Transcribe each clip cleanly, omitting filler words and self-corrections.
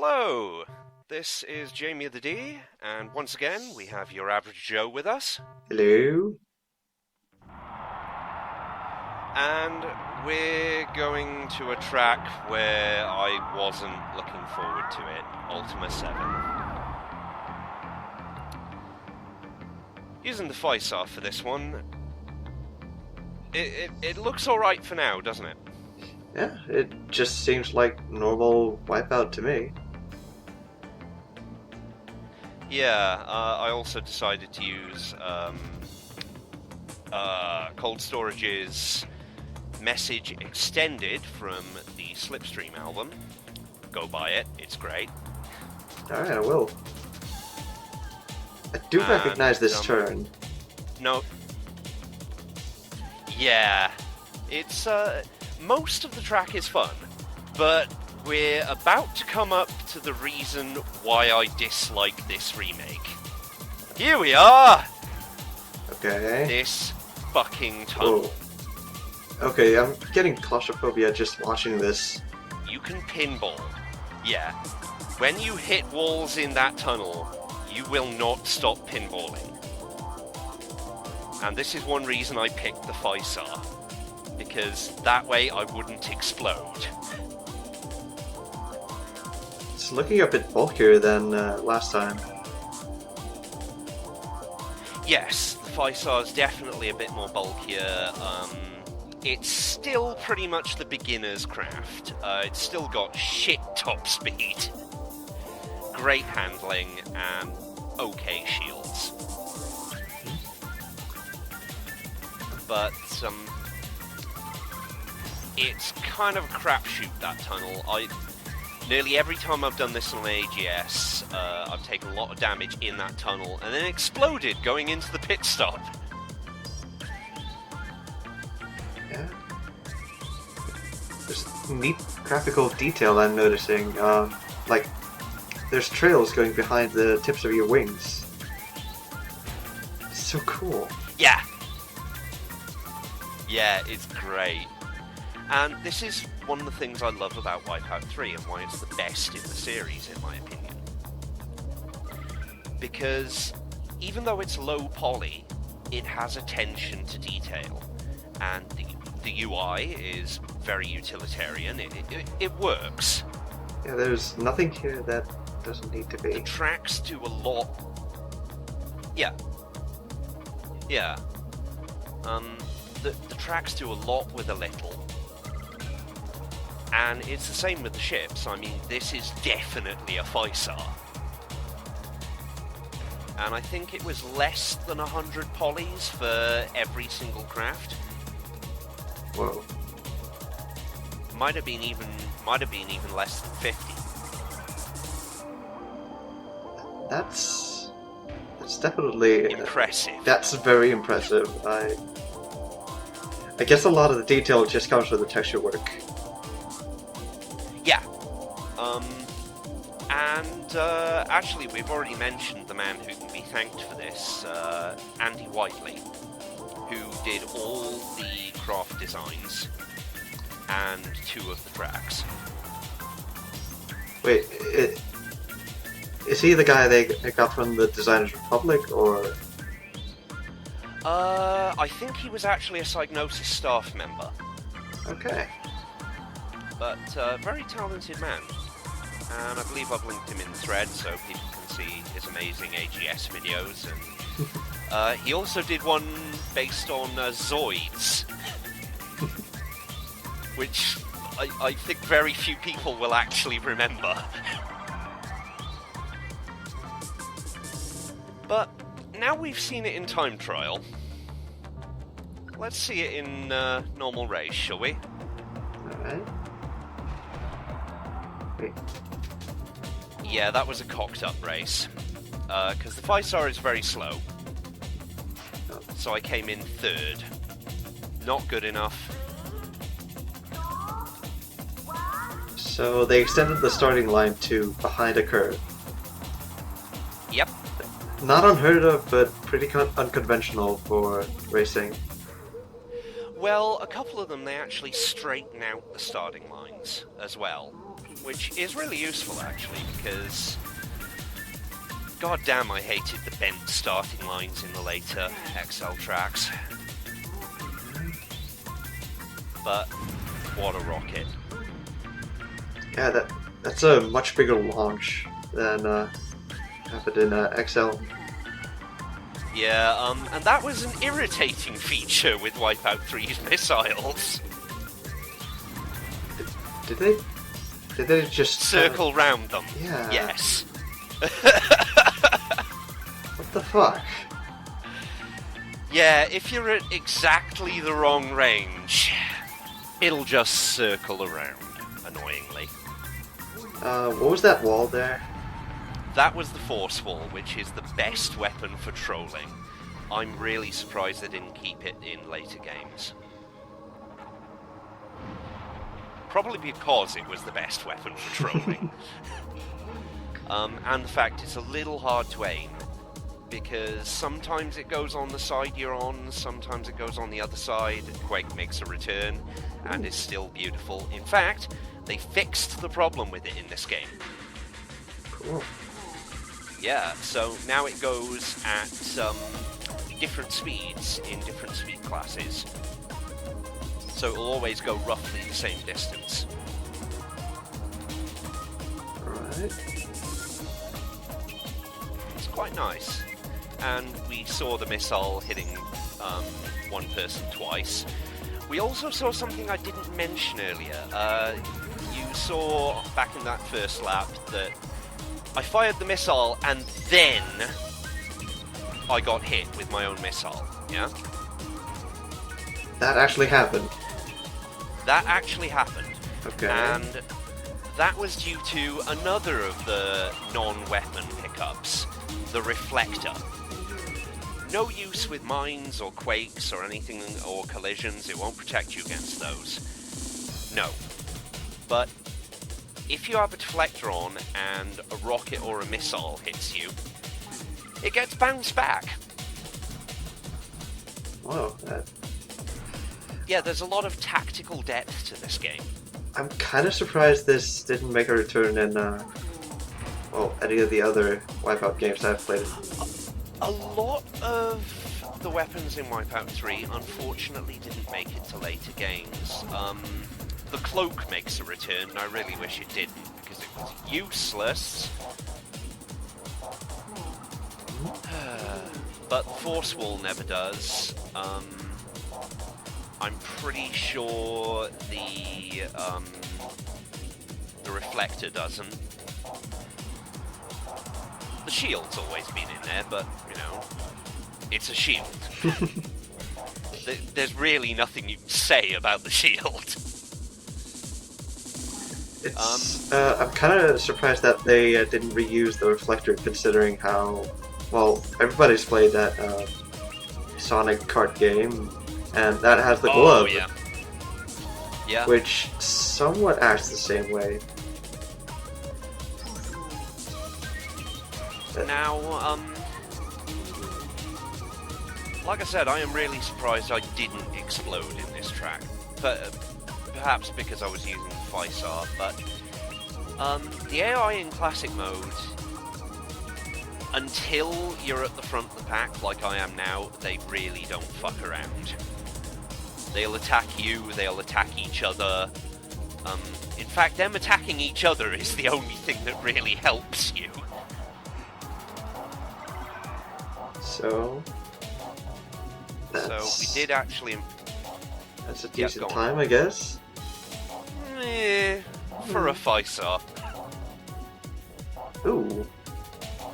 Hello, this is Jamie the D, and once again we have your average Joe with us. Hello? And we're going to a track where I wasn't looking forward to it, Altima 7. Using the VII for this one, it looks alright for now, doesn't it? Yeah, it just seems like normal Wipeout to me. Yeah, I also decided to use Cold Storage's message extended from the Slipstream album. Go buy it, it's great. Alright, I will. I do recognize this turn. No. Yeah. It's, most of the track is fun, but we're about to come up to the reason why I dislike this remake. Here we are! Okay. This fucking tunnel. Whoa. Okay, I'm getting claustrophobia just watching this. You can pinball. Yeah. When you hit walls in that tunnel, you will not stop pinballing. And this is one reason I picked the VII, because that way I wouldn't explode. It's looking a bit bulkier than last time. Yes, the VII is definitely a bit more bulkier. It's still pretty much the beginner's craft. It's still got shit top speed, great handling, and okay shields. But, it's kind of a crapshoot, that tunnel. Nearly every time I've done this on an AGS, I've taken a lot of damage in that tunnel, and then exploded going into the pit stop. Yeah. There's neat graphical detail I'm noticing. Like, there's trails going behind the tips of your wings. It's so cool. Yeah! Yeah, it's great. And this is one of the things I love about Wipeout 3 and why it's the best in the series, in my opinion. Because even though it's low poly, it has attention to detail. And the UI is very utilitarian. It works. Yeah, there's nothing here that doesn't need to be. The tracks do a lot. Yeah. Yeah. The tracks do a lot with a little. And it's the same with the ships. I mean, this is definitely a VII. And I think it was less than 100 polys for every single craft. Whoa. Might have been even less than 50. That's definitely impressive. That's very impressive. I guess a lot of the detail just comes from the texture work. Yeah. Actually, we've already mentioned the man who can be thanked for this, Andy Whiteley, who did all the craft designs and 2 of the tracks. Wait, is he the guy they got from the Designers Republic, or...? I think he was actually a Psygnosis staff member. Okay. But, very talented man. And I believe I've linked him in the thread so people can see his amazing AGS videos. And he also did one based on Zoids, which I think very few people will actually remember. But now we've seen it in time trial, let's see it in normal race, shall we? Alright. Wait. Yeah, that was a cocked up race. Because the VII is very slow. So I came in 3rd. Not good enough. So they extended the starting line to behind a curve. Yep. Not unheard of, but pretty unconventional for racing. Well, a couple of them, they actually straighten out the starting lines as well. which is really useful actually, because god damn I hated the bent starting lines in the later XL tracks. But what a rocket. Yeah, that's a much bigger launch than happened in XL. Yeah, and that was an irritating feature with Wipeout 3's missiles. Did they just circle round them? Yeah. Yes. What the fuck? Yeah, if you're at exactly the wrong range, it'll just circle around, annoyingly. What was that wall there? That was the Force Wall, which is the best weapon for trolling. I'm really surprised they didn't keep it in later games. Probably because it was the best weapon for trolling. And the fact it's a little hard to aim, because sometimes it goes on the side you're on, sometimes it goes on the other side. Quake makes a return, and is still beautiful. In fact, they fixed the problem with it in this game. Cool. Yeah, so now it goes at different speeds in different speed classes. So it'll always go roughly the same distance. Alright. It's quite nice. And we saw the missile hitting one person twice. We also saw something I didn't mention earlier. You saw back in that first lap that I fired the missile and then I got hit with my own missile, yeah? That actually happened. That actually happened. Okay. And that was due to another of the non-weapon pickups, the reflector. No use with mines or quakes or anything, or collisions. It won't protect you against those. No. But if you have a deflector on and a rocket or a missile hits you, it gets bounced back. Whoa. Yeah, there's a lot of tactical depth to this game. I'm kind of surprised this didn't make a return in, any of the other Wipeout games I've played. A lot of the weapons in Wipeout 3 unfortunately didn't make it to later games. The cloak makes a return, and I really wish it didn't, because it was useless. But the Force Wall never does. I'm pretty sure the reflector doesn't. The shield's always been in there, but, you know, it's a shield. There's really nothing you can say about the shield. It's, I'm kind of surprised that they didn't reuse the reflector, considering how, well, everybody's played that Sonic kart game, and that has the glove. Oh, yeah. Yeah. Which somewhat acts the same way. Now, like I said, I am really surprised I didn't explode in this track. But perhaps because I was using VII, but the AI in classic mode, until you're at the front of the pack like I am now, they really don't fuck around. They'll attack you, they'll attack each other. In fact, them attacking each other is the only thing that really helps you. So we did actually... That's a decent time, I guess. For a VII. Ooh.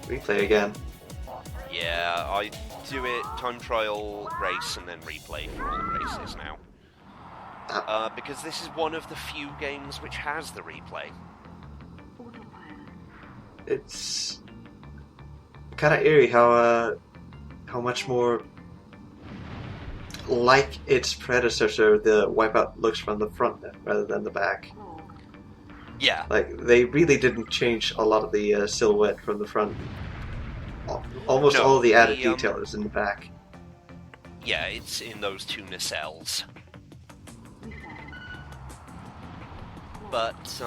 Replay again. Yeah, I do it time trial, race, and then replay for all races now. Because this is one of the few games which has the replay. It's kind of eerie how much more like its predecessor the Wipeout looks from the front rather than the back. Yeah. Like, they really didn't change a lot of the silhouette from the front. Almost all the added detail is in the back. Yeah, it's in those two nacelles. But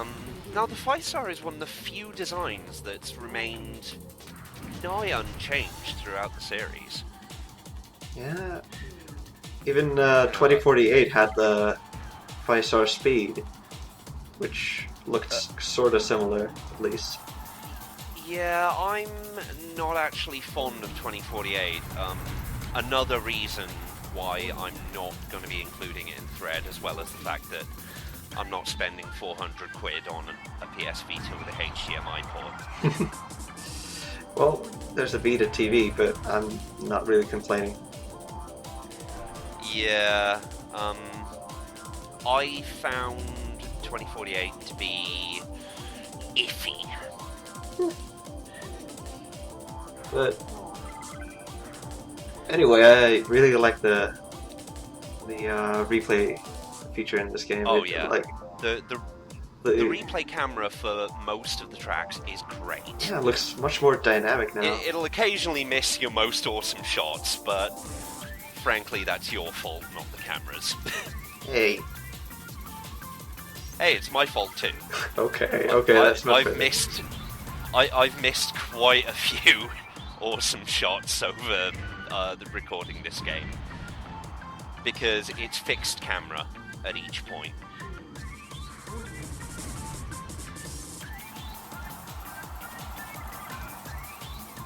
now the 5-star is one of the few designs that's remained nigh unchanged throughout the series. Yeah. Even 2048 had the 5-star speed, which looked sort of similar, at least. Yeah, I'm not actually fond of 2048. Another reason why I'm not going to be including it in Thread, as well as the fact that I'm not spending 400 quid on a PS Vita with a HDMI port. Well, there's a Vita TV, but I'm not really complaining. Yeah, I found 2048 to be iffy. But anyway, I really like the replay feature in this game. Oh yeah, like the replay camera for most of the tracks is great. Yeah, it looks much more dynamic now. It'll occasionally miss your most awesome shots, but frankly, that's your fault, not the camera's. Hey. Hey, it's my fault too. Okay, that's not fair. I've missed quite a few awesome shots over the recording this game because it's fixed camera at each point.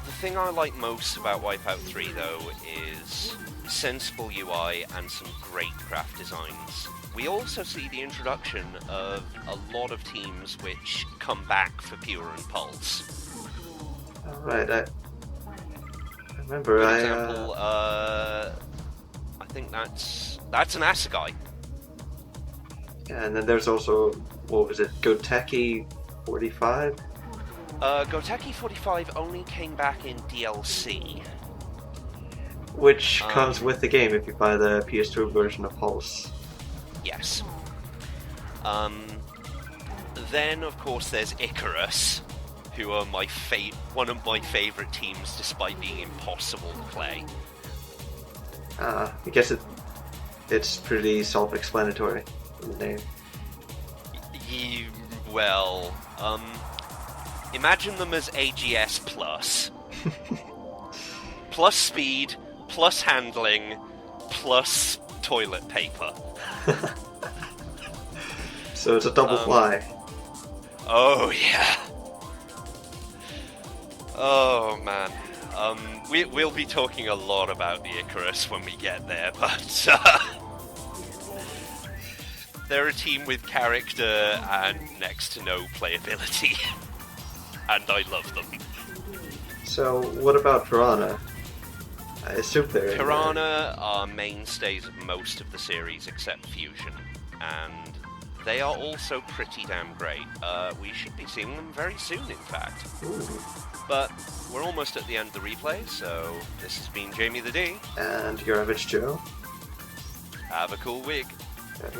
The thing I like most about Wipeout 3 though is sensible UI and some great craft designs. We also see the introduction of a lot of teams which come back for Pure and Pulse. Alright, I remember. For example, I think that's an Assegai. Yeah, and then there's also, what was it, Goteki 45? Goteki 45 only came back in DLC. Which comes with the game if you buy the PS2 version of Pulse. Yes. Then, of course, there's Icarus, who are one of my favourite teams despite being impossible to play. I guess it's pretty self-explanatory in the name. Well, imagine them as AGS plus. Plus speed, plus handling, plus toilet paper. So it's a double fly. Oh yeah. Oh man. We'll be talking a lot about the Icarus when we get there, but they're a team with character and next to no playability, and I love them. So what about Piranha? I assume they're Piranha are mainstays of most of the series except Fusion, and they are also pretty damn great. We should be seeing them very soon, in fact. Ooh. But we're almost at the end of the replay, so this has been Jamie the D. And your average Joe. Have a cool week. Yeah.